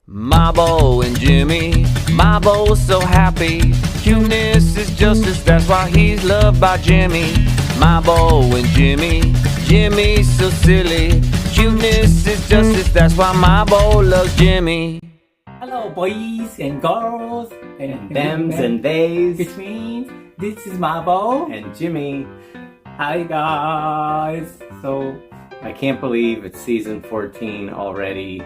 Mabo and Jimmy, Mabo's so happy. Cuteness is justice, that's why he's loved by Jimmy. Mabo and Jimmy, Jimmy's so silly. Cuteness is justice, that's why Mabo loves Jimmy. Hello boys and girls and thems and theys, which means this is Mabo and Jimmy. Hi guys. So I can't believe it's season 14 already.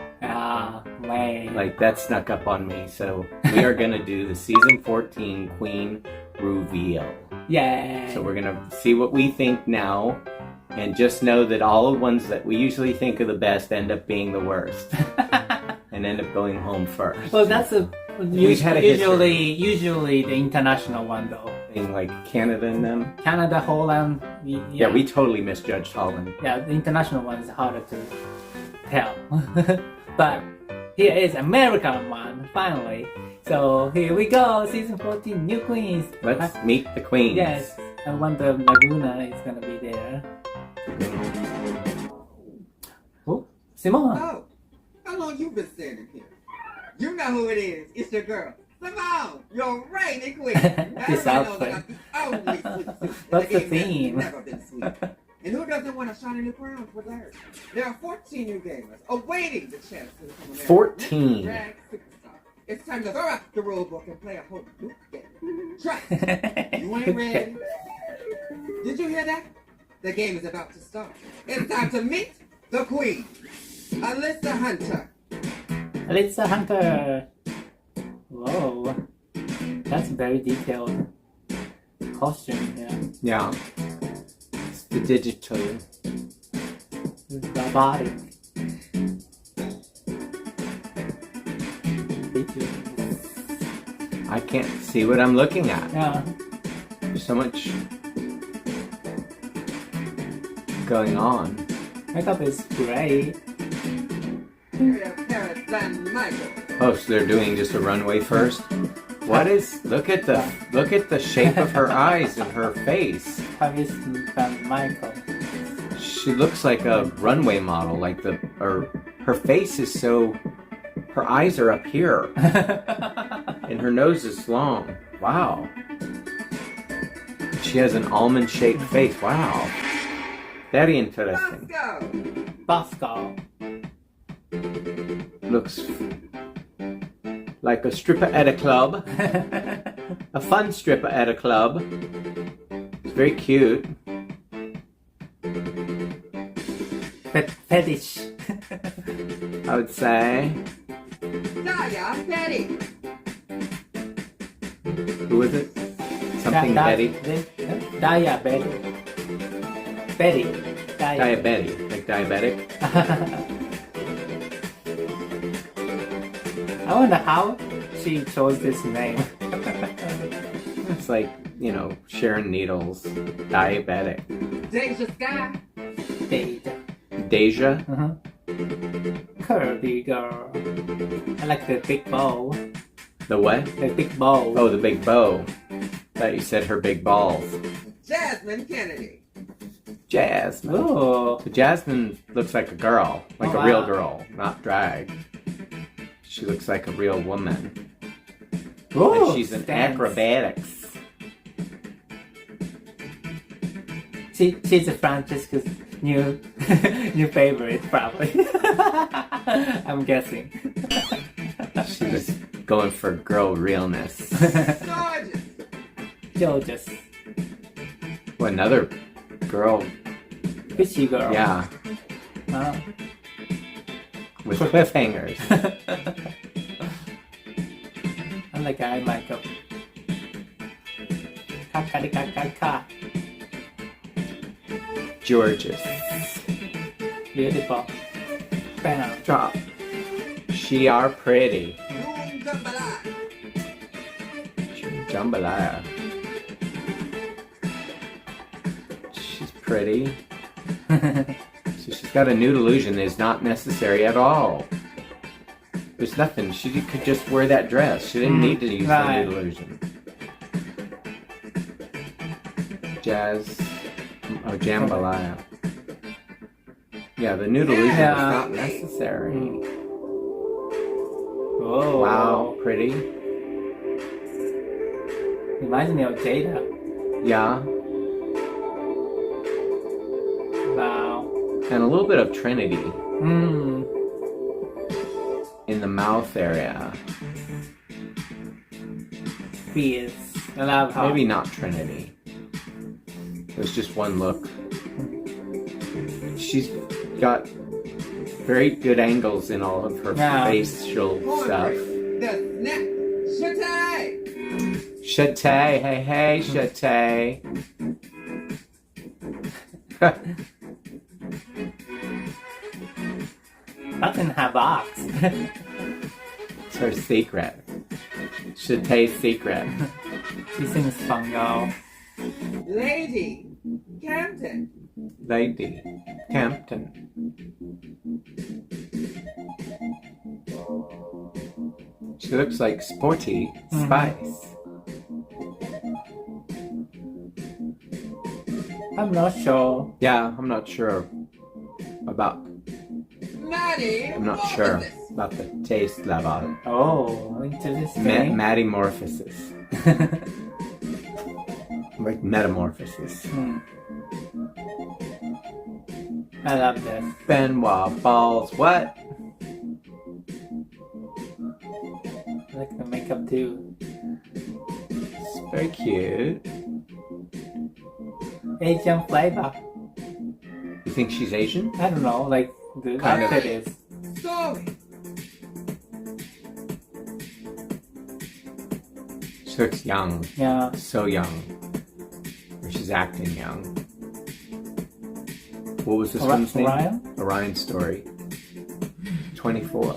Man. Like that snuck up on me. So we are gonna do the season 14 Queen reveal. Yeah. So we're gonna see what we think now, and just know that all the ones that we usually think are the best end up being the worst, and end up going home first. Well, that's usually the international one though. In like Canada and them. Canada, Holland. Yeah, we totally misjudged Holland. Yeah, the international one is harder to tell. But here is American one, finally. So here we go, season 14, new queens. Let's meet the queens. Yes, I wonder if Laguna is gonna be there. Oh, Simone. Oh, how long you been standing here? You know who it is. It's your girl. Simone, your reigning queen. This outfit. What's the theme? Never been sweet. And who doesn't want to shine a new crown for theirs? There are 14 new gamers awaiting the chance to become America's 14. drag superstar. It's time to throw out the rule book and play a whole new game. Trust. You ain't ready. Did you hear that? The game is about to start. It's time to meet the queen, Alyssa Hunter. Alyssa Hunter. Whoa, that's very detailed costume. Yeah. It's the digital. Robotic. I can't see what I'm looking at. Yeah. There's so much going on. Makeup is great. Oh, so they're doing just a runway first? What is, look at the shape of her eyes and her face. Paris Van Michael. She looks like a runway model, like her face is so, her eyes are up here. And her nose is long. Wow. She has an almond shaped face. Wow. Very interesting. Bosco. Looks like a stripper at a club. A fun stripper at a club. It's very cute. Fetish. I would say. Daya Betty. Who is it? Something Betty? Daya Betty. Betty. Diabetic. Like diabetic? I wonder how she chose this name. It's like, you know, Sharon Needles. Diabetic. Deja Sky. Deja? Curvy girl. I like the big bow. The what? The big bow. Oh, the big bow. Thought you said her big balls. Jasmine Kennedy. Jasmine. Oh. So Jasmine looks like a girl. Like a real girl. Not drag. She looks like a real woman. Ooh, and she's an acrobatics. She's a Francesca's new favorite, probably. I'm guessing. She was going for girl realness. Gorgeous. Well, another girl. Fishy girl. Yeah. With cliffhangers. I like eye makeup. Ka. Gorgeous. Beautiful. Bam. Drop. She are pretty. Jambalaya. She's pretty. So she's got a nude illusion is not necessary at all. There's nothing. She could just wear that dress. She didn't need to use the nude illusion. Jambalaya. Yeah, the nude illusion is not necessary. Whoa. Wow, pretty. Reminds me of Jada. Yeah. Wow. And a little bit of Trinity Hmm. in the mouth area. Fierce. I love her. Maybe not Trinity. There's just one look. She's got very good angles in all of her facial stuff. The snap. Shatay. Shatay, hey, Shatay. Nothing have box. It's her secret. Shatay's secret. She sings fungo. Lady. Captain. Lady. Campton. She looks like Sporty Spice. I'm not sure. Yeah, I'm not sure about. Maddie. I'm not what sure was this? about the taste level. Oh, into this thing. Metamorphosis. Like metamorphosis. I love this. Benoit balls. What? I like the makeup too. It's very cute. Asian flavor. You think she's Asian? I don't know, like the Kind of. outfit is. Sorry. She looks young. Yeah. So young. Or she's acting young. What was this one's name? Orion? Orion Story. 24.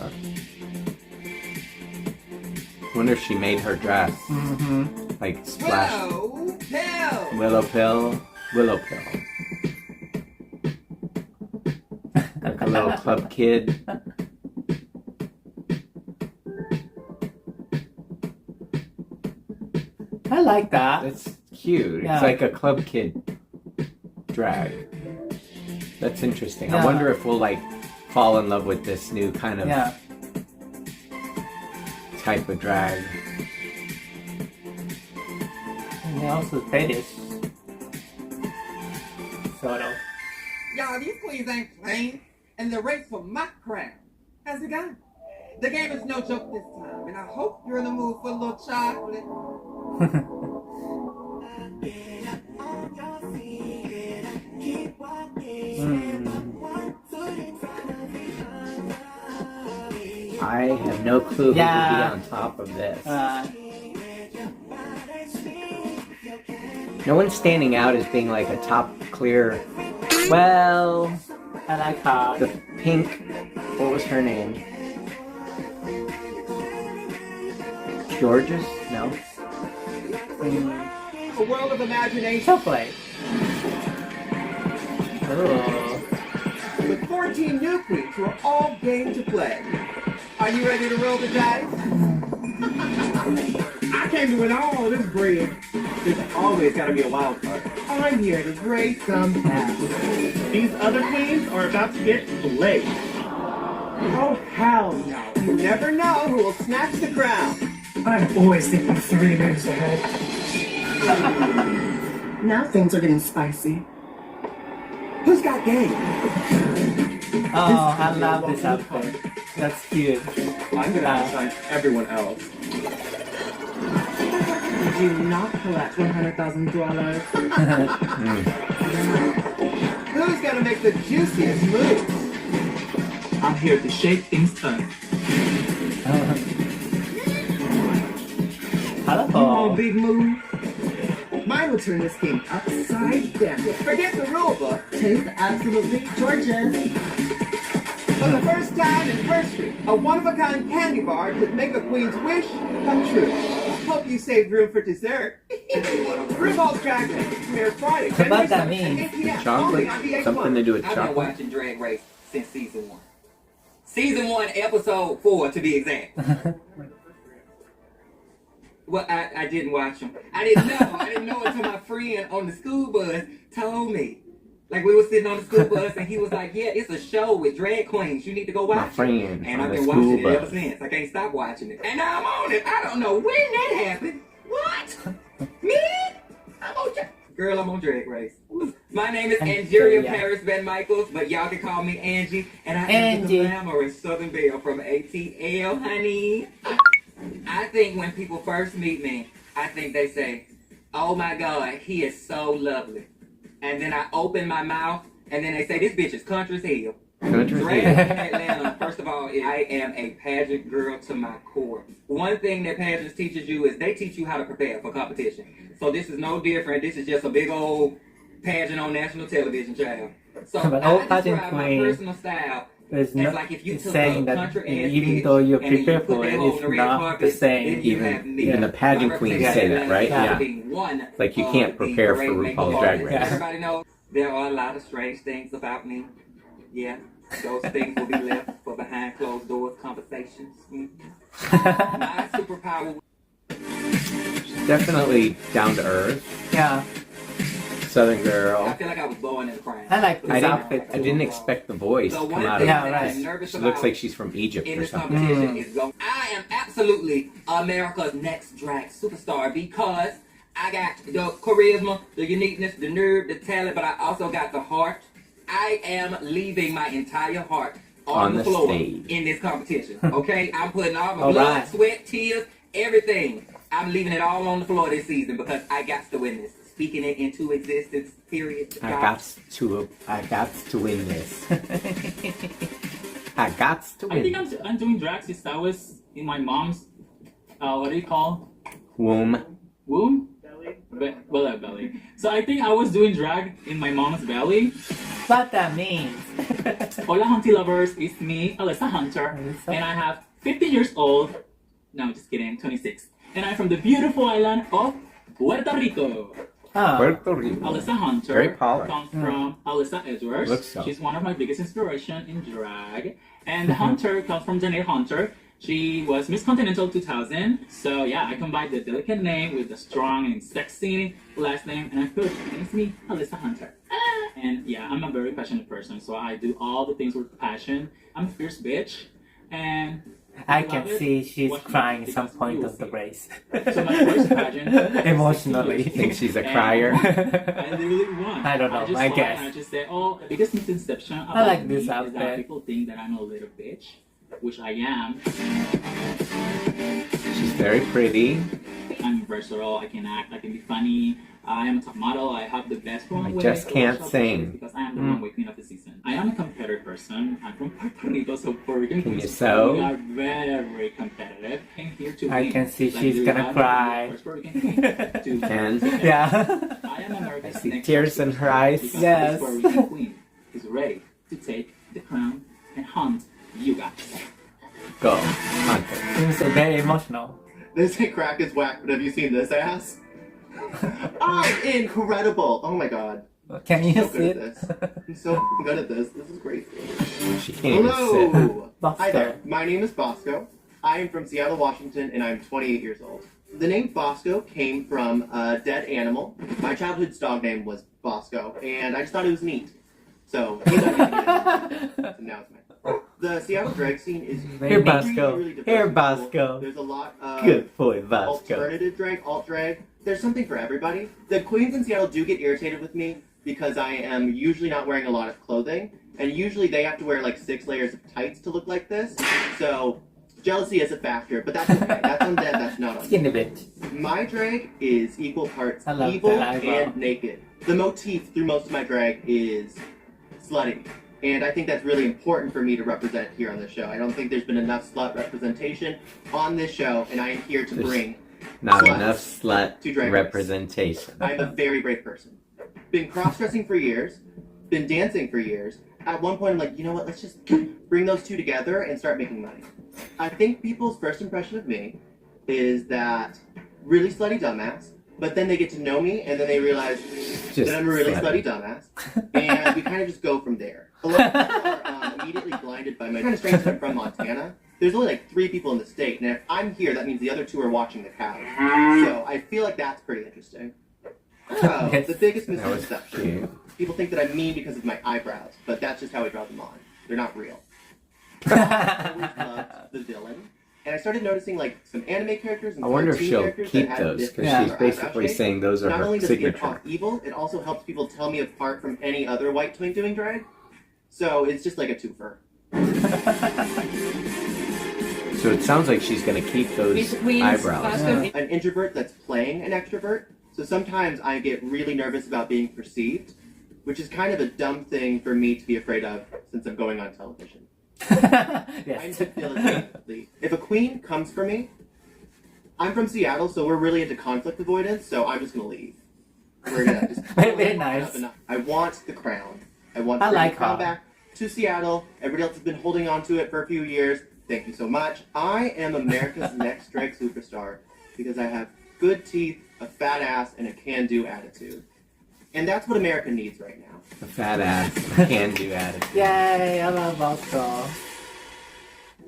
Wonder if she made her dress. Mm-hmm. Like splash. Willow Pill. Willow Pill. Willow Pill. Like a little club kid. I like that. That's cute. Yeah. It's like a club kid drag. That's interesting. Yeah. I wonder if we'll like fall in love with this new kind of Yeah. type of drag. And also fetish. Sort of. Y'all, these queens ain't playing, and the race for my crown has begun. The game is no joke this time, and I hope you're in the mood for a little chocolate. I have no clue who Yeah. could be on top of this. No one's standing out as being like a top clear. Well, I like her. the pink. What was her name? Georges? No. A world of imagination Chocolate. Ooh. with 14 new queens who are all game to play. Are you ready to roll the dice? I came to win all this bread. There's always got to be a wild card. I'm here to break some hats. These other queens are about to get played. Oh, hell no. You never know who will snatch the crown. I'm always thinking 3 moves ahead. Now things are getting spicy. Who's got game? Oh, I love this outfit. That's cute. I'm gonna outshine everyone else. Did you not collect $100,000? Who's gonna make the juiciest move? I'm here to shake things up. Oh, Colorful. big move. Mine will turn this game upside down. Forget the rule book. Taste absolutely gorgeous. For the first time in history, a one-of-a-kind candy bar could make a queen's wish come true. Hope you saved room for dessert. RuPaul's Drag Race premieres Friday. What does that January mean? 7th at 8 p.m. Chocolate? Only on VH1. Something to do with I've been chocolate? watching Drag Race since season 1. Season 1, episode 4 to be exact. Well, I didn't watch them. I didn't know. I didn't know until my friend on the school bus told me. Like we were sitting on the school bus and he was like, yeah, it's a show with drag queens. You need to go watch My friend it. And on I've the been school watching it ever bus. since. I can't stop watching it. And now I'm on it. I don't know when that happened. What? Me? I'm on Girl, I'm on Drag Race. My name is Angeria Paris Van Michaels, but y'all can call me Angie. And I am the glamorous Southern Belle from ATL, honey. I think when people first meet me, I think they say, oh my God, he is so lovely. And then I open my mouth, and then they say, this bitch is country as hell. Drag in Atlanta, first of all, I am a pageant girl to my core. One thing that pageants teaches you is they teach you how to prepare for competition. So this is no different. This is just a big old pageant on national television, child. So But I all pageant describe my queen personal style is as not like if you took saying a that country ass even bitch though you and then prepare put for that it, hoe on it's the red not carpet, the same. then you have me. Even the pageant My queens representation say that, right? as Yeah. being one Like you of can't the prepare for great RuPaul's makeup Drag artists. Race. Everybody knows there are a lot of strange things about me. Yeah, those things will be left for behind closed doors conversations. My superpower. Definitely down to earth. Yeah, Southern I girl. feel like I was born in a crime. I like this outfit I too. didn't expect the voice So to one come out thing of Yeah, it. that right. I'm nervous She about looks like she's from Egypt in or this something. competition is going. I am absolutely America's next drag superstar because I got the charisma, the uniqueness, the nerve, the talent, but I also got the heart. I am leaving my entire heart on the floor stage. in this competition. Okay, I'm putting all my All blood, right. sweat, tears, everything. I'm leaving it all on the floor this season because I got to win this. Speaking it into existence. Period. I got to win this. I got to I win. think I'm doing drag since I was in my mom's, what do you call? Womb. Womb? Belly. Belly. So I think I was doing drag in my mom's belly. What that means? Hola Hunty lovers, it's me, Alyssa Hunter, Alyssa? and I have 50 years old. No, just kidding, 26. And I'm from the beautiful island of Puerto Rico. Ah, Puerto Rico. Alyssa Hunter Very polished. comes from Alyssa Edwards. Looks so. She's one of my biggest inspiration in drag. And Hunter comes from Janae Hunter. She was Miss Continental 2000. So yeah, I combined the delicate name with the strong and sexy last name, and I put, it's me, Alyssa Hunter. And yeah, I'm a very passionate person, so I do all the things with passion. I'm a fierce bitch, and I love can it. see she's Watch me, crying at some because point you of the see. race. So my first pageant, Emotionally. Think she's a And crier? I literally won. I don't know, just I lie guess. and I just say, oh, the biggest misconception about I like me this is outfit. that people think that I'm a little bitch, which I am. She's very pretty. I'm versatile. I can act. I can be funny. I am a top model. I have the best runway. I just can't sing. Because I am the runway queen of the season. I am a competitive person. I'm from Puerto Rico, so Puerto Rican Can you queens sew? we are very competitive. Came here to I win. can see Like, she's you gonna have cry. the first Puerto Rican queen to- And Yeah. I am America's I see next tears in her eyes. because Yes. this Puerto Rican queen is ready to take the crown and hunt you guys. go. Hunter. Seems so very emotional. They say crack is whack, but have you seen this ass? I'm incredible! Oh my god. Can you I'm so see good at it? this. I'm so good at this. This is great. She can't even sit. Hello! Bosco. Hi there. My name is Bosco. I am from Seattle, Washington, and I'm 28 years old. The name Bosco came from a dead animal. My childhood's dog name was Bosco, and I just thought it was neat. So, he let me get it. So now it's mine. The Seattle drag scene is Here, Bosco. really diverse Here, and cool. Bosco. There's a lot of Good boy, Bosco. alternative drag, alt drag. There's something for everybody. The queens in Seattle do get irritated with me because I am usually not wearing a lot of clothing, and usually they have to wear like 6 layers of tights to look like this. So jealousy is a factor, but that's okay. That's on them. That's not on me. Skinny bit. My drag is equal parts I love evil that eyebrow. and naked. The motif through most of my drag is slutty. And I think that's really important for me to represent here on this show. I don't think there's been enough slut representation on this show, and I am here to There's bring Not sluts enough slut to Drag Race. representation. I'm a very brave person. Been cross-dressing for years, been dancing for years. At one point, I'm like, you know what, let's just bring those two together and start making money. I think people's first impression of me is that really slutty dumbass, but then they get to know me and then they realize that I'm a really slutty dumbass, and we kind of just go from there. A lot of people are immediately blinded by my kind of strange that I'm from Montana. There's only like 3 people in the state, and if I'm here, that means the other 2 are watching the cows. So I feel like that's pretty interesting. Oh, Yes. the biggest That was misconception. cute. People think that I'm mean because of my eyebrows, but that's just how I draw them on. They're not real. I always loved the villain. And I started noticing like some anime characters and I wonder if cartoon she'll characters keep that had those, this because Yeah. she's basically saying those are Not only her does it give off signature. evil, it also helps people tell me apart from any other white twink doing drag. So it's just like a twofer. So it sounds like she's going to keep those eyebrows. An introvert that's playing an extrovert. So sometimes I get really nervous about being perceived, which is kind of a dumb thing for me to be afraid of since I'm going on television. Yes. If a queen comes for me, I'm from Seattle, so we're really into conflict avoidance, so I'm just going to leave. We're going to just... Very nice. I want the crown. I want I to bring like the crown her. back to Seattle. Everybody else has been holding on to it for a few years. Thank you so much. I am America's next drag superstar because I have good teeth, a fat ass, and a can-do attitude. And that's what America needs right now. A fat ass, can-do attitude. Yay, I love Bosco.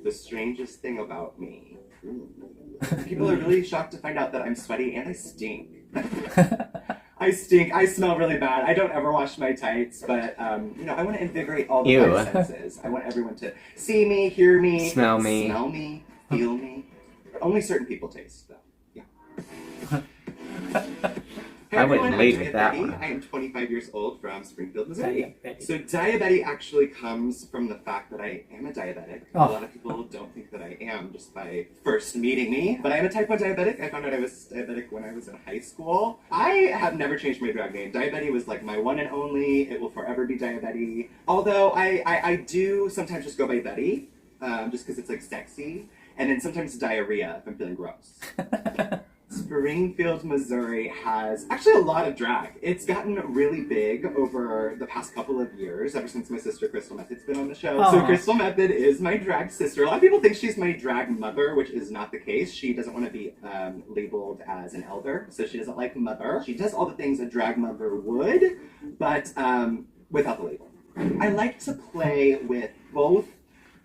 The strangest thing about me. People are really shocked to find out that I'm sweaty and I stink. I stink. I smell really bad. I don't ever wash my tights, but you know, I want to invigorate all the five senses. I want everyone to see me, hear me, smell me, feel me. Only certain people taste, though. Yeah. Hey, I wouldn't lead with that Betty. one. I am 25 years old from Springfield, Missouri. So diabetic actually comes from the fact that I am a diabetic. A lot of people don't think that I am just by first meeting me. But I am a type 1 diabetic. I found out I was diabetic when I was in high school. I have never changed my drag name. Diabetti was like my one and only. It will forever be Diabetti. Although I do sometimes just go by Betty, just because it's like sexy. And then sometimes diarrhea if I'm feeling gross. Springfield, Missouri has actually a lot of drag. It's gotten really big over the past couple of years, ever since my sister Crystal Method's been on the show. So Crystal Method is my drag sister. A lot of people think she's my drag mother, which is not the case. She doesn't want to be labeled as an elder, so she doesn't like mother. She does all the things a drag mother would, but without the label. I like to play with both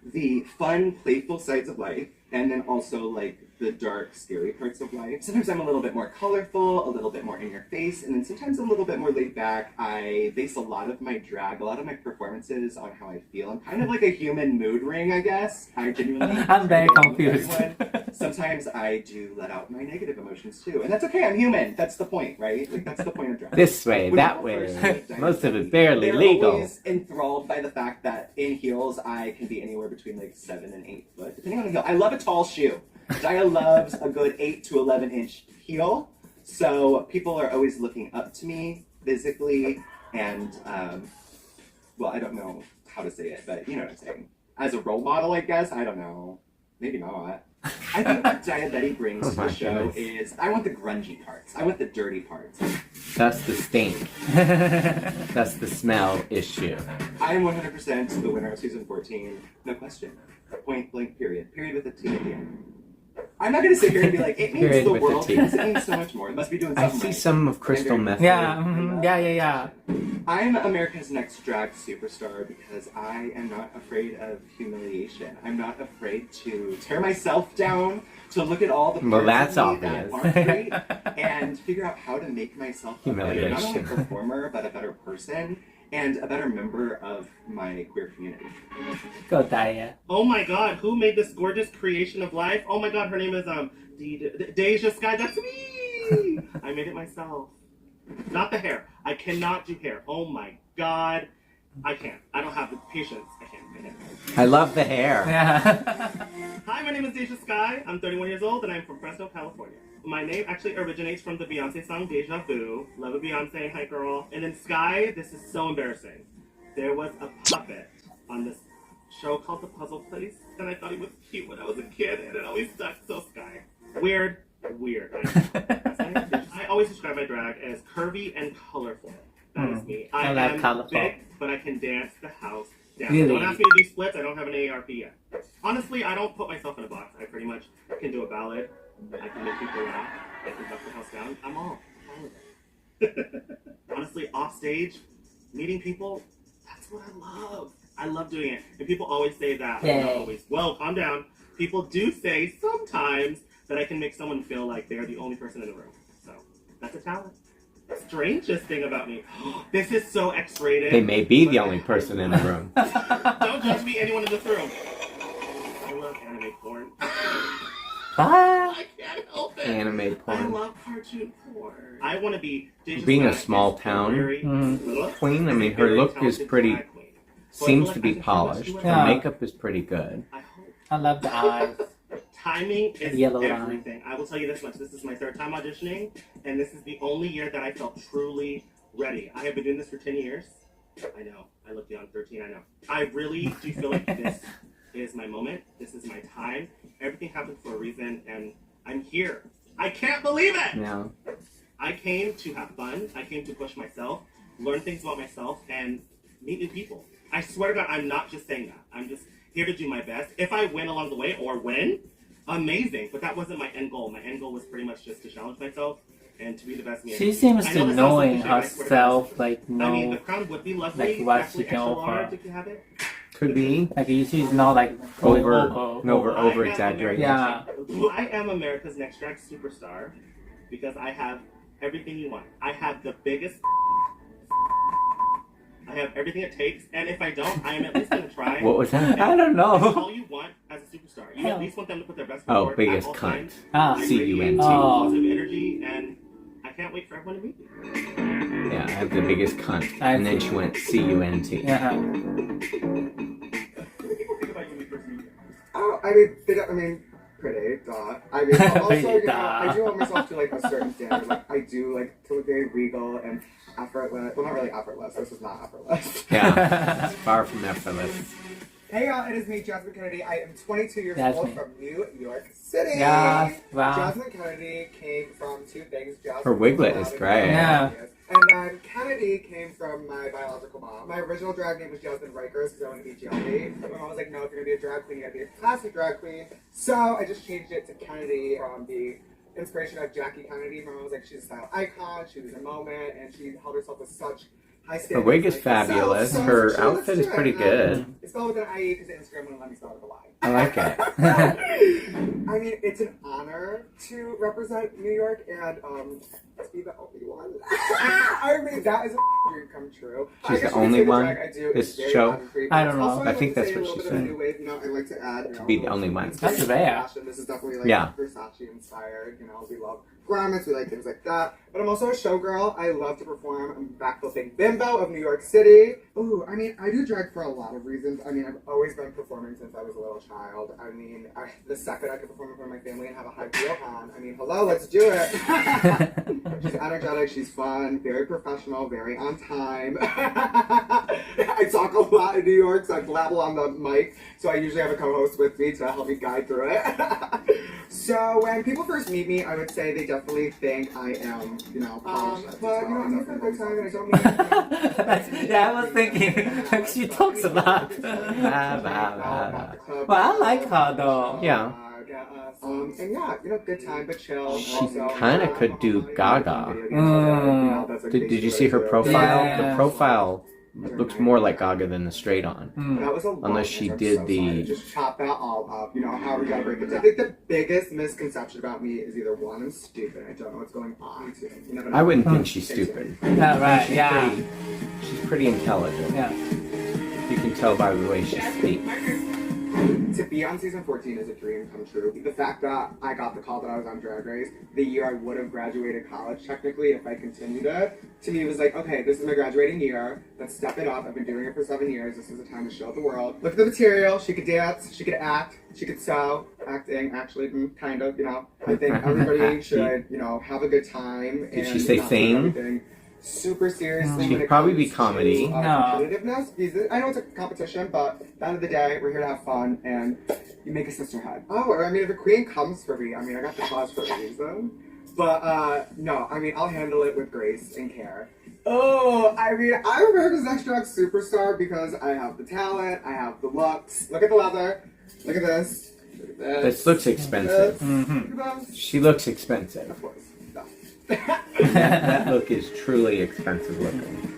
the fun, playful sides of life, and then also like the dark, scary parts of life. Sometimes I'm a little bit more colorful, a little bit more in your face, and then sometimes a little bit more laid back. I base a lot of my drag, a lot of my performances on how I feel. I'm kind of like a human mood ring, I guess. I genuinely... I'm very confused. Sometimes I do let out my negative emotions too, and that's okay, I'm human. That's the point, right? Like, that's the point of drag. This way, that way. Most of it barely legal. They're always enthralled by the fact that in heels, I can be anywhere between like 7 and 8 foot, depending on the heel. I love a tall shoe. Jaya loves a good 8 to 11 inch heel, so people are always looking up to me physically, and well, I don't know how to say it, but you know what I'm saying. As a role model, I guess. I don't know. Maybe not. I think what Diabetti brings to the show is I want the grungy parts. I want the dirty parts. That's the stink. That's the smell issue. I am 100% the winner of season 14. No question. Point blank period. Period with a T at the end. I'm not going to sit here and be like, it means the world because it means so much more. It must be doing something. I see some of Crystal Method. Yeah. I'm America's next drag superstar because I am not afraid of humiliation. I'm not afraid to tear myself down, to look at all the parts that's of me obvious. that aren't great, and figure out how to make myself a better, not only performer, but a better person, and a better member of my queer community. Go Daya. Oh my god, who made this gorgeous creation of life? Oh my god, her name is Deja Sky. That's me! I made it myself. Not the hair. I cannot do hair. Oh my god. I can't. I don't have the patience. I can't. I love the hair. Hi, my name is Deja Sky. I'm 31 years old and I'm from Fresno, California. My name actually originates from the Beyonce song Deja Vu. Love a Beyonce, hi girl. And then Sky, this is so embarrassing. There was a puppet on this show called The Puzzle Place, and I thought he was cute when I was a kid, and it always stuck, so Sky. Weird. I always describe my drag as curvy and colorful. That is me. I am colorful. big, but I can dance the house down. Really? Don't ask me to do splits, I don't have an AARP yet. Honestly, I don't put myself in a box. I pretty much can do a ballad. I can make people laugh. I can duck the house down. I'm all of it. Honestly, off stage, meeting people, that's what I love. I love doing it. And people always say that. Not always. Well, calm down. People do say sometimes that I can make someone feel like they're the only person in the room. So, that's a talent. strangest thing about me. This is so X-rated. They may be the only person in the room. Don't judge me, anyone in this room. I love anime porn. Ah. I can't help it. Anime I porn. love cartoon porn. I want to be Being a small town queen, I mean, her look is pretty, seems to be polished. Yeah. Her makeup is pretty good. I love the eyes. Timing is Yellow line. everything. I will tell you this much. This is my third time auditioning, and this is the only year that I felt truly ready. I have been doing this for 10 years. I know. I look young, 13, I know. I really do feel like this is my moment. This is my time. Everything happens for a reason, and I'm here. I can't believe it! Yeah. I came to have fun. I came to push myself, learn things about myself, and meet new people. I swear to God, I'm not just saying that. I'm just here to do my best. If I win along the way or win, amazing. But that wasn't my end goal. My end goal was pretty much just to challenge myself and to be the best me. She seems I to know this sounds knowing cliche, but I swear to God, herself, like I mean, the know, crown would be lovely. like what Definitely she can extra large offer. if you have it. Could be. Like she's not like over exaggerating. Yeah. I am America's Next Drag Superstar because I have everything you want. I have the biggest. I have everything it takes, and if I don't, I am at least gonna try. What was that? I don't know. That's all you want as a superstar. You at least want them to put their best foot Oh, forward biggest at all cunt. times. Ah. I C-U-N-T. radiate Oh. positive energy, and I can't wait for everyone to meet me. Yeah, I have the biggest cunt. And then she went C-U-N-T. Yeah. Oh, I mean, pretty, duh. I mean, also, you know, I do hold myself to, like, a certain standard. Like, I do, like, to look very regal and effortless. Well, not really effortless. This is not effortless. Yeah, it's far from effortless. Hey, y'all, it is me, Jasmine Kennedy. I am 22 years Jasmine. old from New York City. Yes, wow. Jasmine Kennedy came from two things. Jasmine Her wiglet was is loud great. and Yeah. hilarious. And then Kennedy came from my biological mom. My original drag name was Jasmine Rikers because I wanted to be Jelly. But my mom was like, no, if you're going to be a drag queen, you got to be a classic drag queen. So I just changed it to Kennedy from the inspiration of Jackie Kennedy. My mom was like, she's a style icon, she was a moment, and she held herself with such high standards. Her wig is like, fabulous. so Her let's outfit do is it. pretty good. It's spelled with an IE because Instagram wouldn't let me spell it with a Y. I like it. I mean, it's an honor to represent New York and to be the only one. I mean, that is a dream come true. She's the only one this this show? I don't know. I think that's what she said. You know, I like to add, To be the only one. That's rare. This is definitely like Yeah. Versace inspired. You know, we love garments, we like things like that. But I'm also a showgirl. I love to perform. I'm backflipping bimbo of New York City. Ooh, I mean, I do drag for a lot of reasons. I mean, I've always been performing since I was a little child. I mean, the second I could perform in front of my family and have a high heel on, I mean, hello, let's do it. She's energetic, she's fun, very professional, very on time. I talk a lot in New York, so I blabble on the mic. So I usually have a co-host with me to help me guide through it. So when people first meet me, I would say they definitely think I am, you know, polished. But you know, I'm here for a good time, and I don't mean. Yeah, I was thinking, like, she talks a lot. Well, I like her though. Yeah. And yeah, you know, good time, but chill. She kind of could do Gaga. Did you see her profile? Yeah. The profile looks more like Gaga than the straight on. That was a lot, Unless she I'm did so the- sorry. Just chop that all up, you know, how we gotta break it down. I think the biggest misconception about me is either one, I'm stupid, I don't know what's going on. You never know. I wouldn't think she's stupid. Yeah, right, yeah. She's pretty intelligent. Yeah. You can tell by the way she speaks. To be on season 14 is a dream come true. The fact that I got the call that I was on Drag Race, the year I would have graduated college technically if I continued it, to me it was like, okay, this is my graduating year, let's step it up. I've been doing it for 7 years, this is the time to show the world. Look at the material, she could dance, she could act, she could sew, acting, actually, kind of, you know. I think everybody should, you know, have a good time. Did and she say not take sing? everything super seriously. She'd when it probably be comes comedy. to, No. competitiveness. Because I know it's a competition, but at the end of the day, we're here to have fun, and you make a sisterhood. Oh, I mean, if a queen comes for me, I mean, I got the cause for a reason. But, no, I mean, I'll handle it with grace and care. Oh, I mean, I'm America's Next Drag Superstar because I have the talent, I have the looks. Look at the leather. Look at this. Look at this. This looks expensive. Mm-hmm. Look at this. She looks expensive. Of course. No. That look is truly expensive looking.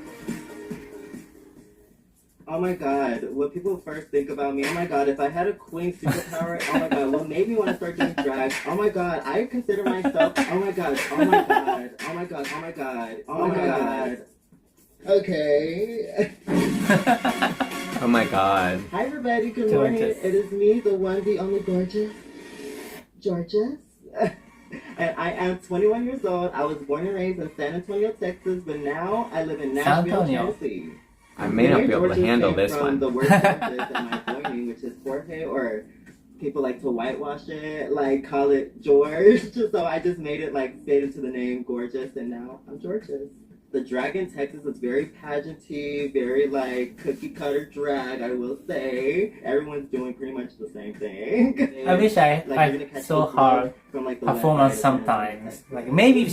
Oh my god, what people first think about me. Oh my god, if I had a queen superpower, oh my god, what made me want to start doing drag? Oh my god, I consider myself, oh my god, oh my god, oh my god, oh my god, oh my god. Okay. Oh my god. Hi everybody, good morning. Gorgeous. It is me, the one, the only gorgeous, Georges. And I am 21 years old. I was born and raised in San Antonio, Texas, but now I live in Nashville, Tennessee. I may not be able to handle this from one. The word Georges in my boy name, which is Jorge, or people like to whitewash it, like call it George. So I just made it like fit into the name Gorgeous, and now I'm Georges. The drag in Texas is very pageanty, very like cookie cutter drag, I will say. Everyone's doing pretty much the same thing. I wish I saw her from, like, the performance website sometimes. Like maybe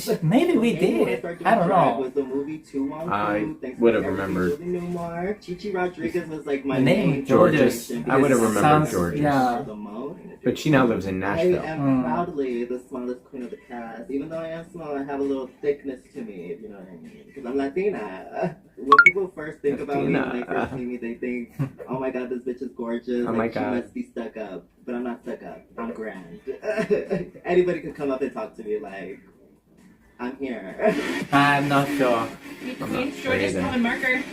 we did. I don't know. Was the movie I would have remembered. Chichi Rodriguez was like my The name Georges. Georges. I would have remembered Sounds- Georges. Yeah. But she now lives in I Nashville. am proudly the smallest queen of the cast. Even though I am small, I have a little thickness to me, if you know what I mean. Because I'm Latina. When people first think about me, when they first meet me, they think, oh my god, this bitch is gorgeous. Oh like, my she god. must be stuck up. But I'm not stuck up. I'm grand. Anybody could come up and talk to me like, I'm here. I'm not sure. Queen Georges common marker.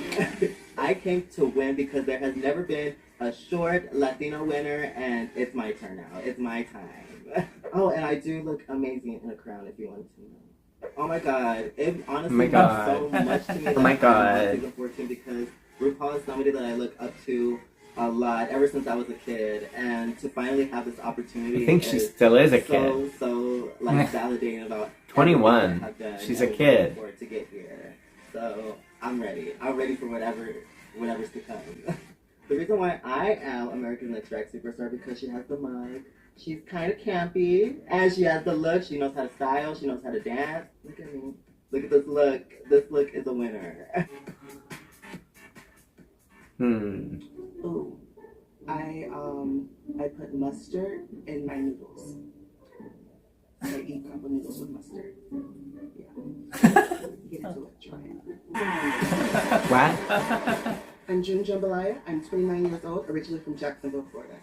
I came to win because there has never been a short Latino winner, and it's my turn now. It's my time. Oh, and I do look amazing in a crown if you wanted to know. Oh my god. It honestly means so much to me. Oh my god. Season 14 because RuPaul is somebody that I look up to a lot ever since I was a kid, and to finally have this opportunity. I think she still is a kid. So like validating about 21. I've done She's a and kid. for it to get here. So I'm ready. I'm ready for whatever's to come. The reason why I am America's Next Drag Superstar because she has the mug. She's kind of campy, and she has the look. She knows how to style. She knows how to dance. Look at me. Look at this look. This look is a winner. Ooh, I put mustard in my noodles. I eat cup of noodles with mustard. Yeah. Get into it. Try it. What? I'm June Jambalaya. I'm 29 years old, originally from Jacksonville, Florida.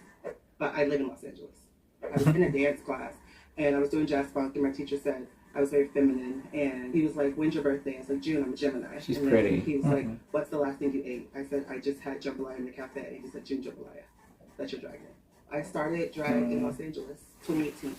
But I live in Los Angeles. I was in a dance class, and I was doing jazz funk, and my teacher said I was very feminine. And he was like, when's your birthday? I said, June, I'm a Gemini. She's and pretty. He was like, what's the last thing you ate? I said, I just had jambalaya in the cafe. He said, June Jambalaya. That's your drag name. I started drag in Los Angeles, 2018.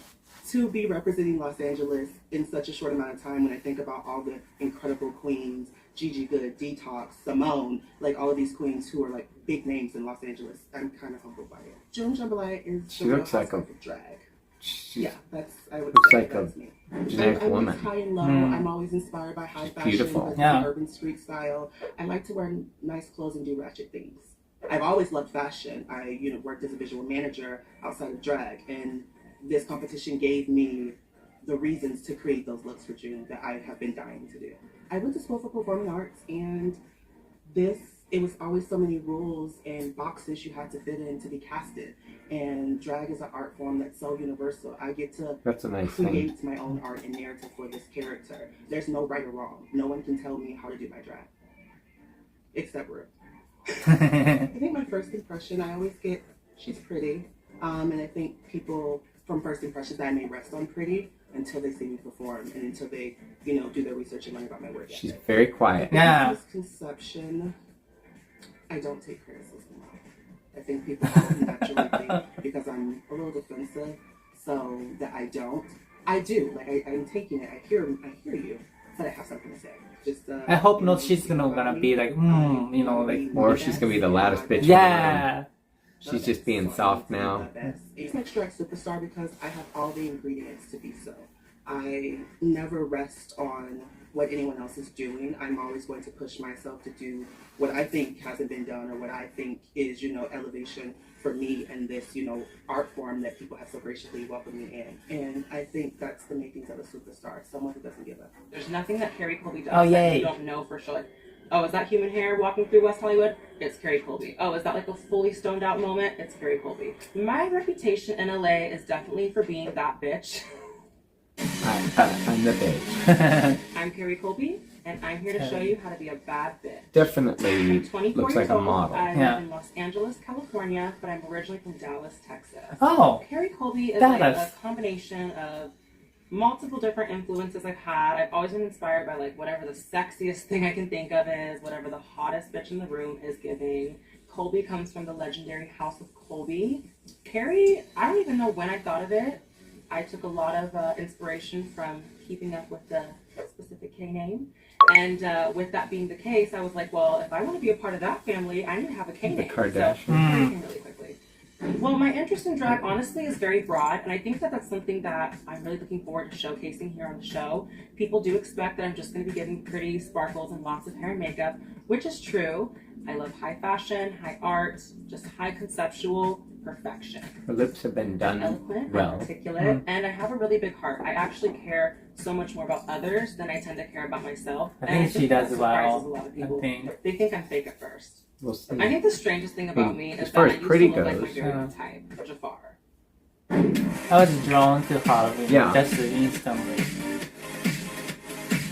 To be representing Los Angeles in such a short amount of time, when I think about all the incredible queens, Gigi Good, Detox, Simone, like all of these queens who are like big names in Los Angeles, I'm kind of humbled by it. June Jambalaya is She the real looks like housewife of drag. She Yeah, that's, I would looks say like that's a me. genetic I like woman. high and low. I'm always inspired by high fashion, Beautiful. like Yeah. urban street style. I like to wear nice clothes and do ratchet things. I've always loved fashion. I, worked as a visual manager outside of drag, and this competition gave me the reasons to create those looks for June that I have been dying to do. I went to school for performing arts, and it was always so many rules and boxes you had to fit in to be casted. And drag is an art form that's so universal. I get to That's a nice thing. create my own art and narrative for this character. There's no right or wrong. No one can tell me how to do my drag. Except Ru. I think my first impression, I always get, she's pretty. And I think people from first impressions, I may rest on pretty until they see me perform and until they, do their research and learn about my work. She's very quiet. Yeah. Misconception, I don't take criticism well. I think people naturally think because I'm a little defensive, so that I don't. I do. Like I'm taking it. I hear you, but I have something to say. Just. I hope not. She's gonna be like, like. Or she's gonna be the loudest bitch. Yeah. She's just being soft now. It's Next Drag Superstar because I have all the ingredients to be so. I never rest on what anyone else is doing. I'm always going to push myself to do what I think hasn't been done or what I think is, elevation for me and this, art form that people have so graciously welcomed me in. And I think that's the makings of a superstar, someone who doesn't give up. There's nothing that Kerri Colby does Oh, that yay. you don't know for sure. Like, oh, is that human hair walking through West Hollywood? It's Kerri Colby. Oh, is that like a fully stoned out moment? It's Kerri Colby. My reputation in LA is definitely for being that bitch. I'm the bitch. I'm Kerri Colby. and I'm here to show you how to be a bad bitch. Definitely I'm 24 looks years like a old. model. I Yeah. live in Los Angeles, California, but I'm originally from Dallas, Texas. Oh, Kerri Colby is like Dallas. a combination of multiple different influences I've had. I've always been inspired by like whatever the sexiest thing I can think of is, whatever the hottest bitch in the room is giving. Colby comes from the legendary House of Colby. Kerri, I don't even know when I thought of it. I took a lot of inspiration from Keeping Up with the specific K name. And with that being the case, I was like, well, if I want to be a part of that family, I need to have a K The name. Kardashians. So, Kerri came really quickly. Well, my interest in drag, honestly, is very broad, and I think that that's something that I'm really looking forward to showcasing here on the show. People do expect that I'm just going to be giving pretty sparkles and lots of hair and makeup, which is true. I love high fashion, high art, just high conceptual perfection. Her lips have been done Eloquent, well. articulate, and I have a really big heart. I actually care so much more about others than I tend to care about myself. I And think she does that surprises well. a lot of I people. think. They think I'm fake at first. We'll see. I think the strangest thing about me as is far that I as used pretty to look like my goes, very type, Jafar. I was drawn to Halloween. Yeah. That's the instantly.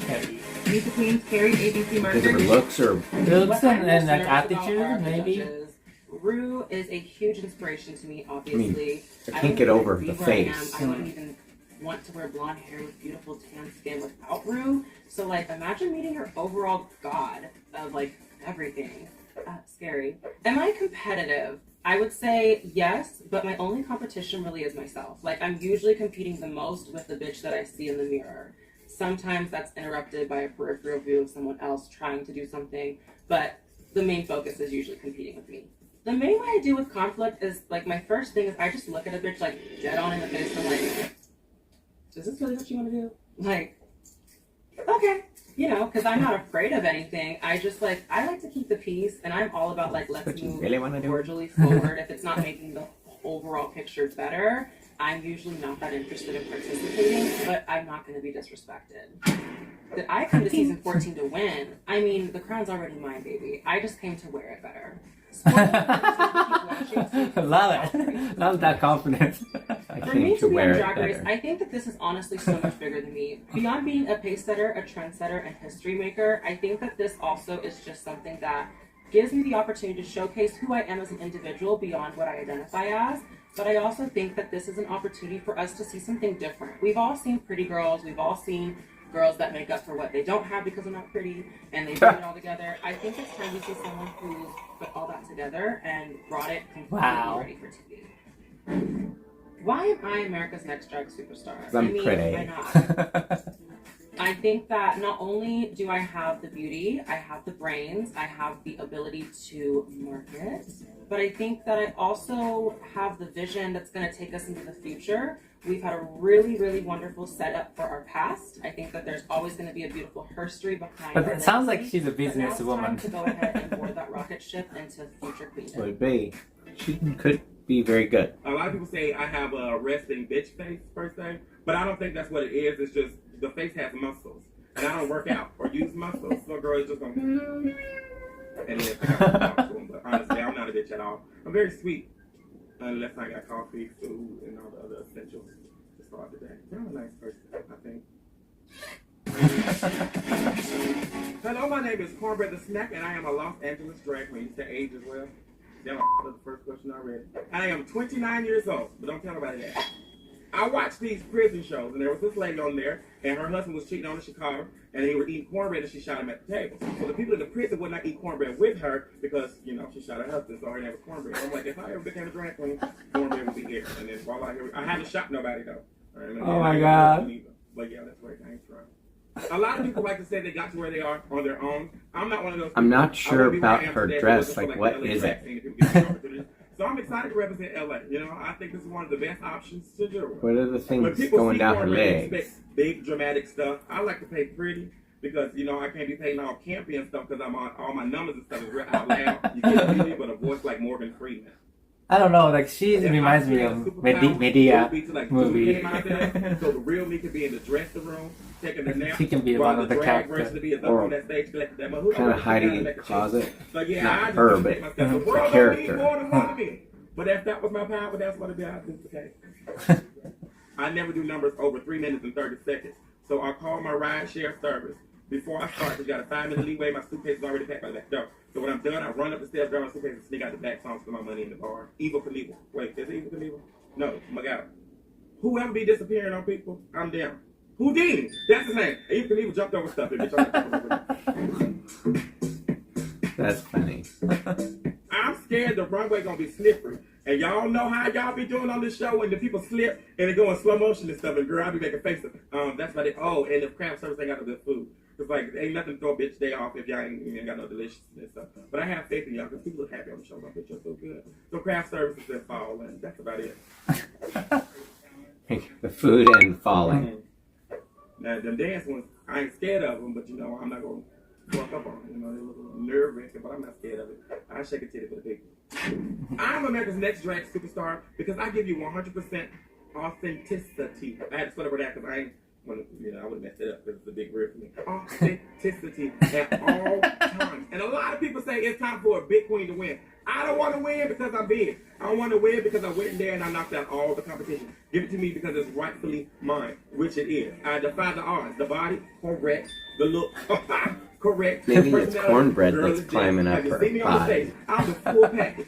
Kerri. Meet the Queens, Kerri, ABC Because of her Mercury. looks or Looks What I'm and most like nervous about are attitude, the maybe. judges. Rue is a huge inspiration to me, obviously. I can't get over the face. I wouldn't even want to wear blonde hair with beautiful tan skin without Rue. So, like, imagine meeting her overall god of, like, everything. Scary. Am I competitive? I would say yes, but my only competition really is myself. Like, I'm usually competing the most with the bitch that I see in the mirror. Sometimes that's interrupted by a peripheral view of someone else trying to do something, but the main focus is usually competing with me. The main way I deal with conflict is, like, my first thing is I just look at a bitch, like, dead on in the face and I'm like, is this really what you want to do? Like, okay. You know, because I'm not afraid of anything. I just, like, I like to keep the peace, and I'm all about, like, let's what you move really wanna do? cordially forward. If it's not making the overall picture better, I'm usually not that interested in participating, but I'm not going to be disrespected. Did I come to season 14 to win? I mean, the crown's already mine, baby. I just came to wear it better. Love it. Love that confidence. I For came me to to be on wear it Drag Race, better. I think that this is honestly so much bigger than me. Beyond being a pace setter, a trendsetter, and history maker, I think that this also is just something that gives me the opportunity to showcase who I am as an individual beyond what I identify as. But I also think that this is an opportunity for us to see something different. We've all seen pretty girls. We've all seen girls that make up for what they don't have because they're not pretty, and they bring it all together. I think it's time to see someone who put all that together and brought it completely ready for TV. Why am I America's Next Drag Superstar? 'Cause I'm pretty. Why not? I think that not only do I have the beauty, I have the brains, I have the ability to market, but I think that I also have the vision that's going to take us into the future. We've had a really, really wonderful setup for our past. I think that there's always going to be a beautiful history behind But our it sounds like legacy. she's a But now it's time businesswoman. to go ahead and board that rocket ship into future queendom. Would be. She could be very good. A lot of people say I have a resting bitch face per se, but I don't think that's what it is. It's just the face has muscles, and I don't work out or use muscles. So a girl is just going, and then I talk to them. But honestly, I'm not a bitch at all. I'm very sweet, unless I got coffee, food, and all the other essentials to start the day. I'm a nice person, I think. Hello, my name is Cornbread the Snack, and I am a Los Angeles drag queen. You say age as well? Damn, that's the first question already. I am 29 years old, but don't tell nobody that. I watched these prison shows, and there was this lady on there, and her husband was cheating on her. She called her, and they were eating cornbread, and she shot him at the table. So the people in the prison would not eat cornbread with her because, you know, she shot her husband, so her name was Cornbread. I'm like, if I ever became a drag queen, cornbread would be here. And then voila, here I haven't shot nobody, though. Oh my God. But yeah, that's where it came from. A lot of people like to say they got to where they are on their own. I'm not one of those people. I'm not sure I wouldn't be where I about am her today if it dress. wasn't for, Like, the what LA is drag it? scene and people getting opportunities. So I'm excited to represent LA. You know, I think this is one of the best options to do. What are the When things people going see down her cornbread, they legs? expect big dramatic stuff. I like to play pretty because, you know, I can't be playing all campy and stuff because I'm on all my numbers and stuff is real out loud. You can't see me, but a voice like Morgan Freeman. I don't know, like she If reminds I me had of a superpower, it would Medea be to, like, movie. zoom in out there, so the real me could be in the dressing room, taking a nap. She can be while one of the drag characters. version to be up Or on that stage, like that. Who kind of hiding in the the closet. So yeah, Not I just her, take but myself. the world don't character. need more than one of me. But if that was my power, that's what it'd be. I'd do the case. I never do numbers over 3 minutes and 30 seconds. So I call my ride share service before I start. You got a 5-minute leeway. My suitcase is already packed by the back door. So when I'm done, I run up the stairs, grab my suitcase, and sneak out the back so I don't spend my money in the bar. Evil Knievel. Wait, is it Evil Knievel? No, Mabo. Whoever be disappearing on people, I'm down. Houdini, that's his name. Evil Knievel jumped over stuff. That's funny. I'm scared the runway gonna be slippery. And y'all know how y'all be doing on this show when the people slip and they go in slow motion and stuff. And girl, I be making faces. That's why they. Oh, and the craft service ain't got no good food. Cause like ain't nothing to throw a bitch day off if y'all ain't got no deliciousness stuff. But I have faith in y'all because people look happy on the show. My picture so good. So craft services and fall, and that's about it. The food and falling. Now them dance ones, I ain't scared of them, but you know I'm not gonna fuck up on them. You know they look a little nerve wracking, but I'm not scared of it. I shake a titty for the people. I'm America's Next Drag Superstar because I give you 100% authenticity. I had to spell it over that because I ain't. I would have messed it up because it's a big word for me. Authenticity at all times. And a lot of people say it's time for a big queen to win. I don't want to win because I'm big. I don't want to win because I went in there and I knocked out all the competition. Give it to me because it's rightfully mine, which it is. I defy the odds. The body, correct. The look, correct. Maybe it's cornbread that's climbing up her body. I'm the full package.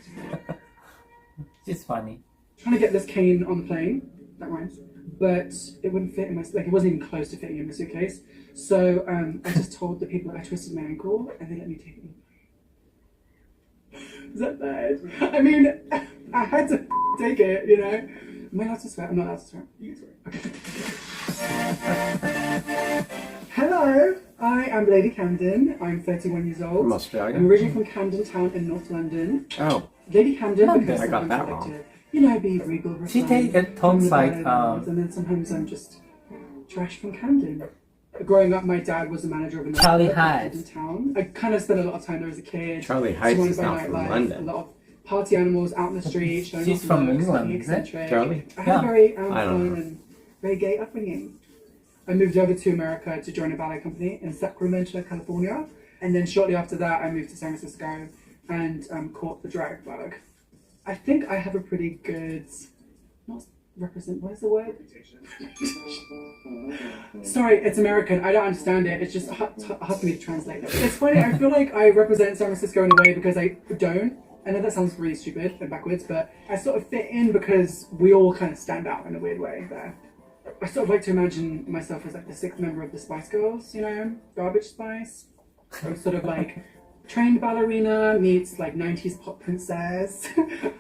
She's funny. Trying to get this cane on the plane, that rhymes, but it wouldn't fit in my, like it wasn't even close to fitting in my suitcase. So I just told the people that I twisted my ankle and they let me take it on the plane. Is that bad? I mean, I had to take it, you know. Am I allowed to swear? I'm not allowed to swear. You can swear. Okay. Hello, I am Lady Camden. I'm 31 years old. From Australia? I'm originally from Camden Town in North London. Oh. Lady Camden because I got that I like wrong. to, you know, be regal. She talks like and then sometimes I'm just trash from Camden. Growing up, my dad was the manager of a Charlie nightclub in town. I kind of spent a lot of time there as a kid. Charlie Heights is surrounded by not from nightlife, London. A lot of party animals out in the street. Showing She's off from looks, England, being is it? eccentric. Charlie? I had a very I don't fun know. and very gay upbringing. I moved over to America to join a ballet company in Sacramento, California. And then shortly after that, I moved to San Francisco and caught the drag bug. I think I have a pretty good, what is the word? Sorry, it's American. I don't understand it. It's just hard for me to translate. It's funny, I feel like I represent San Francisco in a way because I don't. I know that sounds really stupid and backwards, but I sort of fit in because we all kind of stand out in a weird way there. I sort of like to imagine myself as like the 6th member of the Spice Girls, you know, Garbage Spice. I'm sort of like trained ballerina meets like 90s pop princess.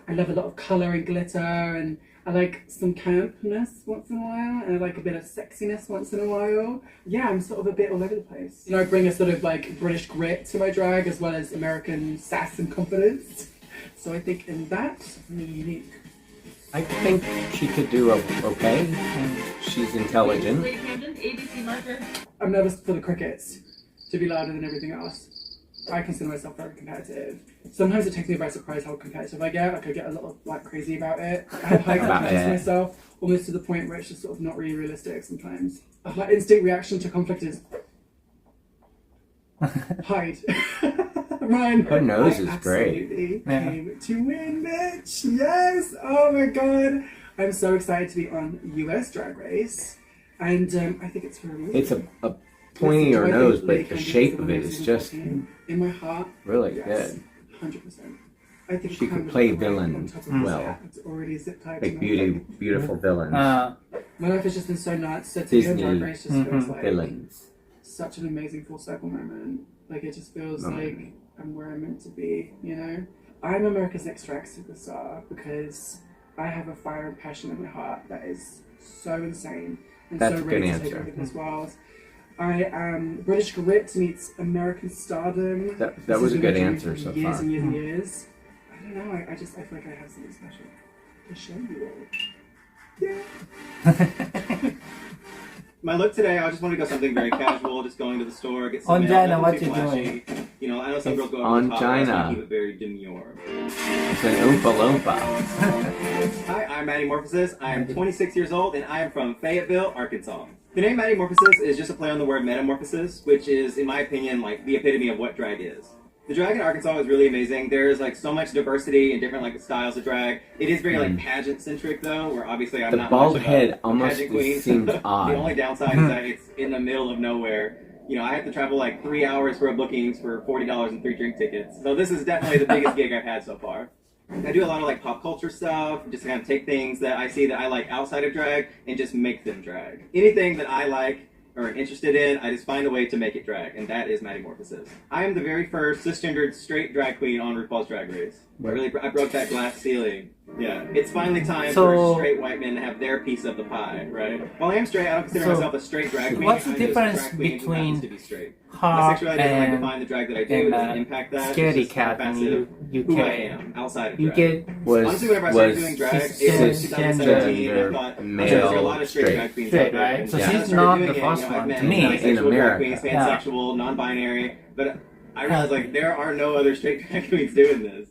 I love a lot of colour and glitter, and I like some campness once in a while, and I like a bit of sexiness once in a while. Yeah, I'm sort of a bit all over the place. You know, I bring a sort of like British grit to my drag as well as American sass and confidence. So I think in that, I'm really unique. I think she could do okay. She's intelligent. I'm nervous for the crickets to be louder than everything else. I consider myself very competitive. Sometimes it takes me by surprise how competitive I get. Like I get a little like crazy about it. I have high confidence in myself, almost to the point where it's just sort of not really realistic sometimes. My instinct reaction to conflict is hide. Ryan, Her nose is absolutely great. came to win, bitch. Yes. Oh my god. I'm so excited to be on US Drag Race, and I think it's for a reason. It's a pointier nose, but the shape of it is just in my heart. really Yes, good. 100%. I think She could play villain well. It's already zip tied. Like beautiful villains. My life has just been so nuts. So to be on Disney Drag Race just feels like villains. such an amazing full circle moment. Like it just feels like I'm where I'm meant to be, you know? I'm America's Next Drag Superstar because I have a fire and passion in my heart that is so insane and That's so a ready good to take answer. over this world. I am British grit meets American stardom. That This was has a been good my dream answer for so years far. and years and years. I don't know, I feel like I have something special to show you all. Yeah. My look today, I just want to go something very casual, just going to the store, get some Angina, mail, what nothing you too doing? flashy. You know, I know some girls go over the top, but I just Angina. want to keep it very demure. It's an Oompa Loompa. Hi, I'm Maddie Morphosis. I am 26 years old, and I am from Fayetteville, Arkansas. The name Maddie Morphosis is just a play on the word metamorphosis, which is, in my opinion, like the epitome of what drag is. The drag in Arkansas is really amazing. There's like so much diversity and different like styles of drag. It is very like pageant centric though, where obviously I'm The not bald much of head a almost pageant queen. seems The odd. only downside is that it's in the middle of nowhere. you know, I have to travel like 3 hours for a bookings for $40 and 3 drink tickets. So this is definitely the biggest gig I've had so far. I do a lot of like pop culture stuff, just kind of take things that I see that I like outside of drag and just make them drag. Anything that I like or interested in, I just find a way to make it drag, and that is Metamorphosis. I am the very first cisgendered straight drag queen on RuPaul's Drag Race. I broke that glass ceiling. Yeah, it's finally time for straight white men to have their piece of the pie, right? While I am straight, I don't consider myself a straight drag queen. What's the difference between her and the scaredy cat and you who I am outside of drag? Honestly, whenever I started doing drag, it was 2017. I thought there were a lot of straight drag queens out there. Right? So she's not the first one to me. In America, pansexual, non-binary, but I realized like there are no other straight drag queens doing this.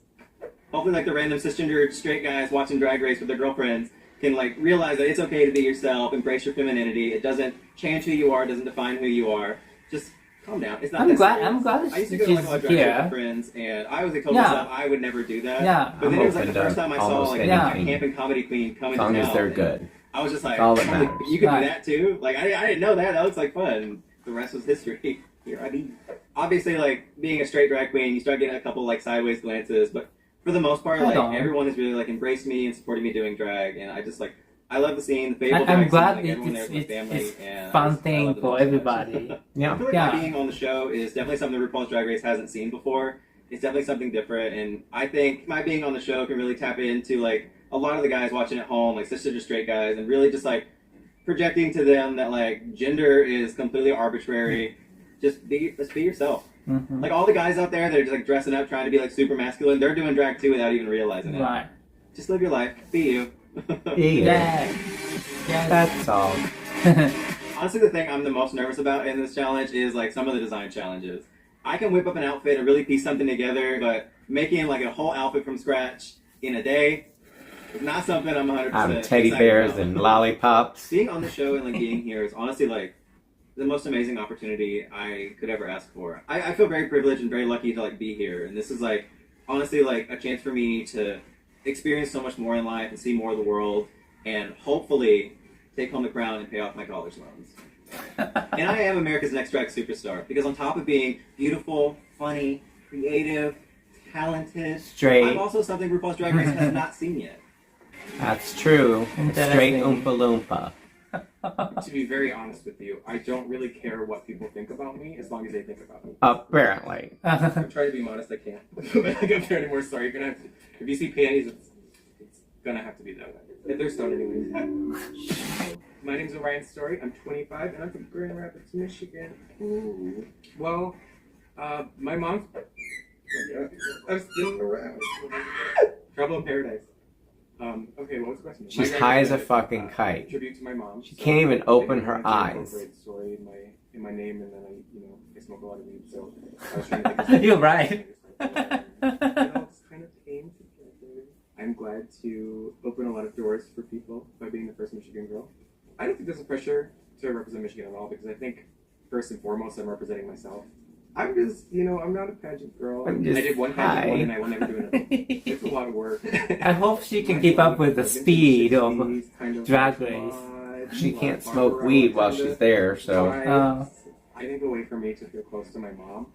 Hopefully, like the random cisgendered straight guys watching Drag Race with their girlfriends can like realize that it's okay to be yourself, embrace your femininity. It doesn't change who you are, doesn't define who you are. Just calm down. It's not. I'm glad I used to go to like a lot of drag shows with friends, and I was like told myself I would never do that. Yeah. But then it was like the first time I saw like a camp and comedy queen coming to town. As long as they're good. I was just like, all that oh, matters. you can do that too. Like I didn't know that. That looks like fun. The rest was history. Here I mean, obviously, like being a straight drag queen, you start getting a couple like sideways glances, but for the most part, like everyone has really like embraced me and supported me doing drag, and I just like I love the scene. The Fable I'm glad scene, like, everyone there is my family, and fun thing for everybody. I feel like my being on the show is definitely something that RuPaul's Drag Race hasn't seen before. It's definitely something different, and I think my being on the show can really tap into like a lot of the guys watching at home, like cisgender straight guys, and really just like projecting to them that like gender is completely arbitrary. Just be yourself. Mm-hmm. Like all the guys out there that are just like dressing up, trying to be like super masculine, they're doing drag too without even realizing it. Right. Just live your life. Be you. Yeah. That's all. Honestly, the thing I'm the most nervous about in this challenge is like some of the design challenges. I can whip up an outfit and really piece something together, but making like a whole outfit from scratch in a day is not something I'm 100% teddy bears about. and lollipops. Being on the show and like being here is honestly like the most amazing opportunity I could ever ask for. I feel very privileged and very lucky to like be here, and this is like honestly like a chance for me to experience so much more in life and see more of the world, and hopefully take home the crown and pay off my college loans. And I am America's Next Drag Superstar because on top of being beautiful, funny, creative, talented, straight, I'm also something RuPaul's Drag Race has not seen yet. That's true. Straight Oompa Loompa. To be very honest with you, I don't really care what people think about me as long as they think about me. Apparently. I'm trying to be modest, I can't. But I can't care anymore, sorry. You're gonna have to, if you see panties, it's gonna have to be that way. If they're stoned anyways. My name's Orion Story, I'm 25, and I'm from Grand Rapids, Michigan. Ooh. Well, my mom's... I'm still around. Trouble in Paradise. Okay, what was the question? She's high as a fucking kite. Tribute to my mom. She can't even open her eyes. Story in my name, and then I smoke a lot of weed, so I was trying to think of You're right. It's kind of came together. I'm glad to open a lot of doors for people by being the first Michigan girl. I don't think there's a pressure to represent Michigan at all, because I think first and foremost I'm representing myself. I'm just, I'm not a pageant girl. I did one pageant one and I will never do another. It's a lot of work. I hope she can keep up with the speed of Drag Race. She can't smoke weed while she's there, so... I think a way for me to feel close to my mom,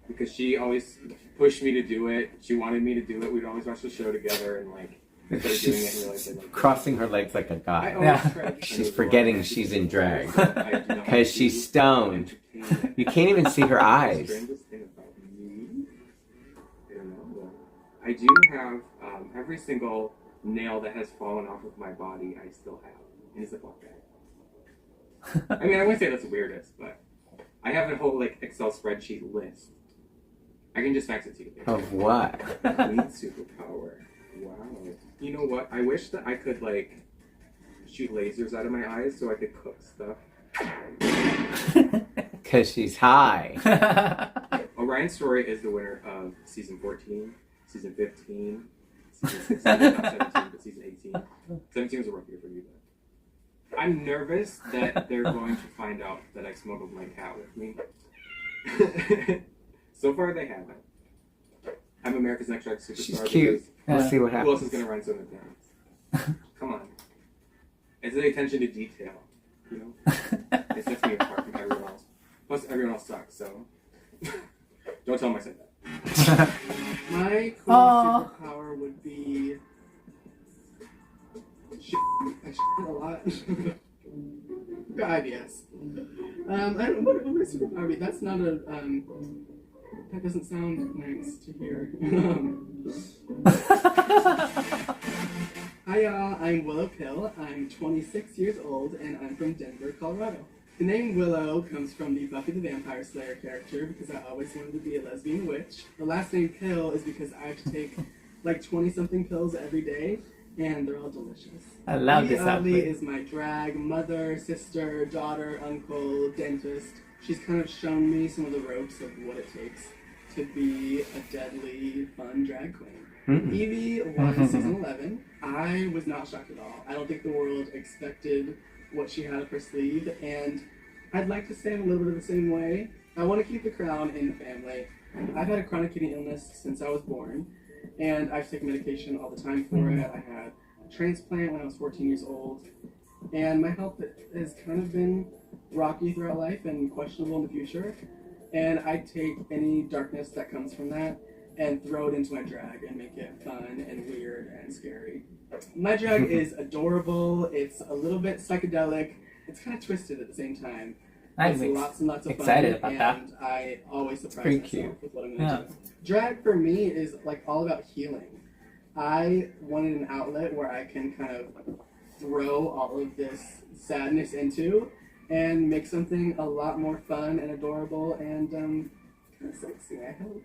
because she always pushed me to do it. She wanted me to do it. We'd always watch the show together and She's crossing her legs like a guy. She's forgetting she's in drag. Because she's stoned. You can't even see her eyes. I do have every single nail that has fallen off of my body, I still have in a Ziploc bag. I mean, I wouldn't say that's the weirdest, but I have a whole Excel spreadsheet list. I can just fax it to you. Of what? Queen superpower. Wow. You know what? I wish that I could shoot lasers out of my eyes so I could cook stuff. Because she's high. Orion Story is the winner of season 14, season 15, season 16, not 17, but season 18. 17 was a rough year for you, but I'm nervous that they're going to find out that I smuggled my cat with me. So far, they haven't. I'm America's Next Drag Superstar. She's cute. Let's see what happens. Who else is going to run some events? Come on. It's the attention to detail. It sets me apart from everyone else. Plus, everyone else sucks, so don't tell them I said that. My cool superpower would be I shit a lot. God, yes. I don't know what my superpower would be. That's not a that doesn't sound nice to hear. Hi y'all, I'm Willow Pill. I'm 26 years old and I'm from Denver, Colorado. The name Willow comes from the Buffy the Vampire Slayer character because I always wanted to be a lesbian witch. The last name Pill is because I have to take like 20-something pills every day and they're all delicious. I love this outfit. outfit. Is my drag mother, sister, daughter, uncle, dentist. She's kind of shown me some of the ropes of what it takes to be a deadly, fun drag queen. Evie won season 11. I was not shocked at all. I don't think the world expected what she had up her sleeve, and I'd like to say I'm a little bit of the same way. I want to keep the crown in the family. I've had a chronic kidney illness since I was born, and I've taken medication all the time for it. I had a transplant when I was 14 years old, and my health has kind of been rocky throughout life and questionable in the future, and I take any darkness that comes from that and throw it into my drag and make it fun and weird and scary. My drag is adorable, it's a little bit psychedelic, it's kind of twisted at the same time. I'm It's lots and lots of excited fun, about and I always surprise Pretty myself cute. with what I'm going to do. Drag for me is like all about healing. I wanted an outlet where I can kind of throw all of this sadness into and make something a lot more fun and adorable and kind of sexy, I hope.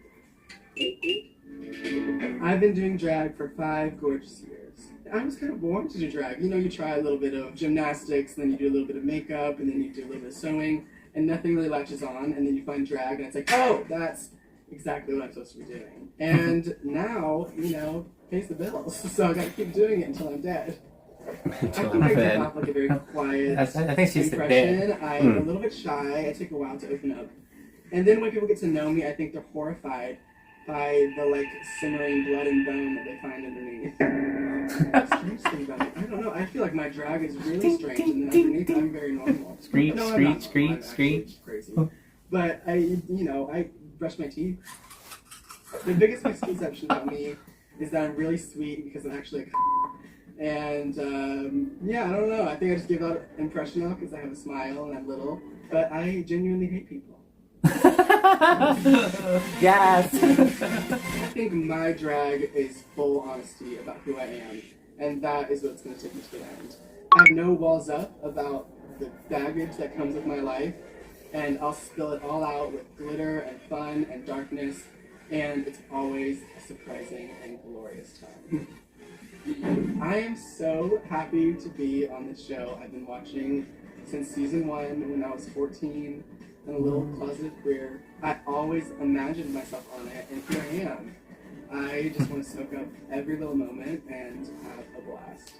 I've been doing drag for 5 gorgeous years. I was kind of born to do drag. You know, you try a little bit of gymnastics, then you do a little bit of makeup, and then you do a little bit of sewing, and nothing really latches on, and then you find drag, and it's like, oh, that's exactly what I'm supposed to be doing. And now, you know, pays the bills, so I gotta keep doing it until I'm dead. I think I give off like a very quiet I think she's impression. dead. I'm a little bit shy. I take a while to open up. And then when people get to know me, I think they're horrified by the like simmering blood and bone that they find underneath. Strange thing about me. I don't know. I feel like my drag is really strange, and then underneath I'm very normal. Screech, No, I'm screech, not screech, normal. I'm screech. actually crazy. But I brush my teeth. The biggest misconception about me is that I'm really sweet because I'm actually a and yeah, I don't know. I think I just give that impression out because I have a smile and I'm little. But I genuinely hate people. Yes. I think my drag is full honesty about who I am, and that is what's going to take me to the end. I have no walls up about the baggage that comes with my life, and I'll spill it all out with glitter and fun and darkness, and it's always a surprising and glorious time. I am so happy to be on this show. I've been watching since season 1 when I was 14 and a little closeted queer. I always imagined myself on it, and here I am. I just want to soak up every little moment and have a blast.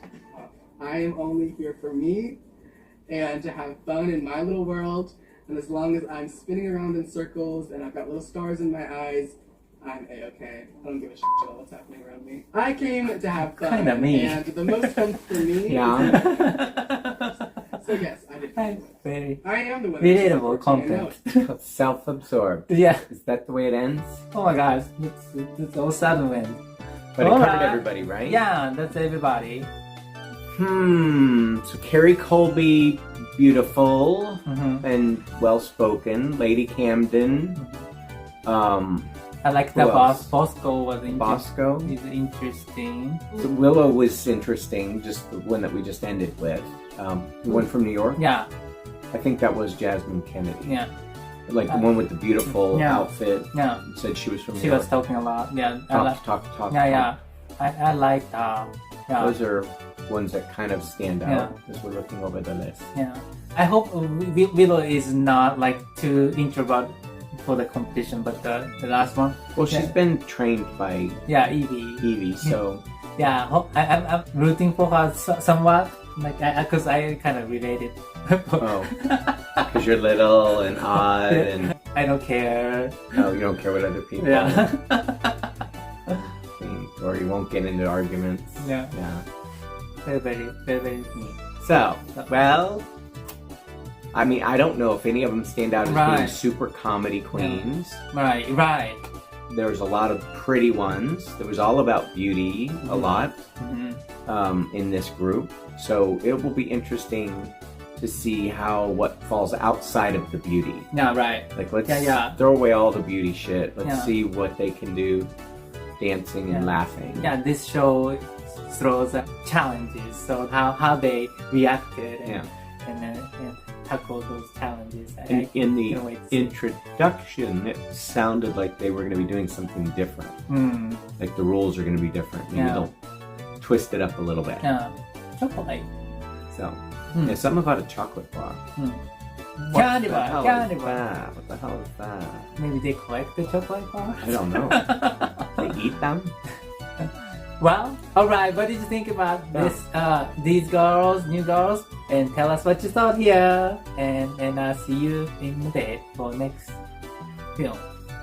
I am only here for me and to have fun in my little world, and as long as I'm spinning around in circles and I've got little stars in my eyes, I'm a-okay. I don't give a shit about what's happening around me. I came to have fun, Kinda me. and the most fun for me So yes, I did. Very I am the winner. relatable content. Self-absorbed. Yeah. Is that the way it ends? Oh my gosh, that's all sudden win. But it All covered right. everybody, right? Yeah, that's everybody. So Kerri Colby, beautiful Mhm. and well-spoken. Lady Camden. I like Who the else? Bosco was Bosco. is interesting. So Willow was interesting, just the one that we just ended with. The one from New York. Yeah, I think that was Jasmine Kennedy. yeah, Like the one with the beautiful Yeah. outfit. yeah. Said she was from New She York. was talking a lot. Yeah, I Talk, like. talk. Yeah, yeah. I like yeah. Those are ones that kind of stand out Yeah. as we're looking over the list. Yeah. I hope Willow is not like too introvert for the competition, but the last one. Well, she's been trained by Yeah, Evie. so Yeah, I'm rooting for her somewhat, like because I kind of related. because you're little and odd and I don't care. no, you don't care what other people. Yeah. Or you won't get into arguments. Yeah. Yeah. Very neat. So, well, I mean, I don't know if any of them stand out as being Right. super comedy queens. Right, right. There was a lot of pretty ones. It was all about beauty, a lot, in this group. So it will be interesting to see what falls outside of the beauty. Yeah, right. Like, let's Yeah. throw away all the beauty shit. Let's Yeah. see what they can do dancing and laughing. Yeah, this show throws challenges. So how they reacted and tackle those challenges. And in the can't wait to see. introduction, it sounded like they were going to be doing something different. Like the rules are going to be different. Maybe Yeah. they'll twist it up a little bit. Yeah, chocolate. So, yeah, something about a chocolate bar. Candy What the bar, hell candy is bar. that? What the hell is that? Maybe they collect the chocolate bars? I don't know. They eat them? Well, alright, what did you think about these girls, new girls? And tell us what you thought here. And see you in the bed for next film.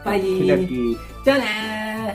Bye! Okie dokie. Ta-da!